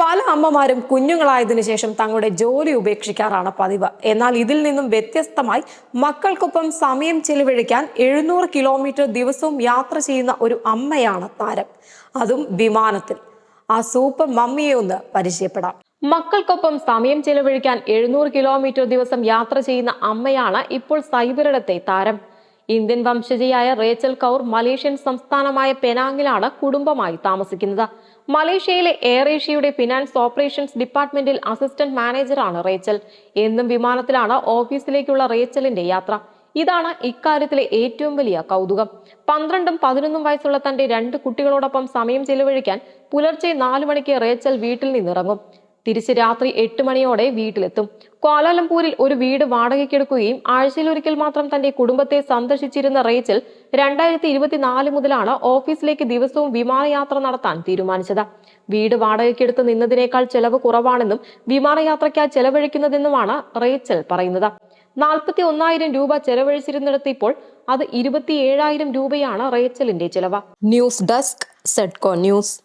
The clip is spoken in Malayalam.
പല അമ്മമാരും കുഞ്ഞുങ്ങളായതിനു ശേഷം തങ്ങളുടെ ജോലി ഉപേക്ഷിക്കാറാണ് പതിവ്. എന്നാൽ ഇതിൽ നിന്നും വ്യത്യസ്തമായി മക്കൾക്കൊപ്പം സമയം ചെലവഴിക്കാൻ 700 കിലോമീറ്റർ ദിവസവും യാത്ര ചെയ്യുന്ന ഒരു അമ്മയാണ് താരം. അതും വിമാനത്തിൽ. ആ സൂപ്പർ മമ്മിയെ ഒന്ന് പരിചയപ്പെടാം. മക്കൾക്കൊപ്പം സമയം ചെലവഴിക്കാൻ 700 കിലോമീറ്റർ ദിവസം യാത്ര ചെയ്യുന്ന അമ്മയാണ് ഇപ്പോൾ സൈബറിടത്തെ താരം. ഇന്ത്യൻ വംശജയായ റേച്ചൽ കൗർ മലേഷ്യൻ സംസ്ഥാനമായ പെനാങ്ങിലാണ് കുടുംബമായി താമസിക്കുന്നത്. മലേഷ്യയിലെ എയർ ഏഷ്യയുടെ ഫിനാൻസ് ഓപ്പറേഷൻസ് ഡിപ്പാർട്ട്മെന്റിൽ അസിസ്റ്റന്റ് മാനേജറാണ് റേച്ചൽ. എന്നും വിമാനത്തിലാണ് ഓഫീസിലേക്കുള്ള റേച്ചലിന്റെ യാത്ര. ഇതാണ് ഇക്കാര്യത്തിലെ ഏറ്റവും വലിയ കൗതുകം. 12ഉം 11ഉം വയസ്സുള്ള തന്റെ 2 കുട്ടികളോടൊപ്പം സമയം ചെലവഴിക്കാൻ പുലർച്ചെ 4 മണിക്ക് റേച്ചൽ വീട്ടിൽ നിന്നിറങ്ങും. തിരിച്ച് രാത്രി 8 മണിയോടെ വീട്ടിലെത്തും. ക്വാലാലംപൂരിൽ ഒരു വീട് വാടകയ്ക്കെടുക്കുകയും ആഴ്ചയിലൊരിക്കൽ മാത്രം തന്റെ കുടുംബത്തെ സന്ദർശിച്ചിരുന്ന റേച്ചൽ 2024 മുതലാണ് ഓഫീസിലേക്ക് ദിവസവും വിമാനയാത്ര നടത്താൻ തീരുമാനിച്ചത്. വീട് വാടകയ്ക്കെടുത്ത് നിന്നതിനേക്കാൾ ചെലവ് കുറവാണെന്നും വിമാനയാത്രയ്ക്കായി ചെലവഴിക്കുന്നതെന്നുമാണ് റേച്ചൽ പറയുന്നത്. 41,000 രൂപ ചെലവഴിച്ചിരുന്നിടത്ത് ഇപ്പോൾ അത് 27,000 രൂപയാണ് റേച്ചലിന്റെ ചെലവ്. ന്യൂസ് ഡെസ്ക്, സെഡ്കോ ന്യൂസ്.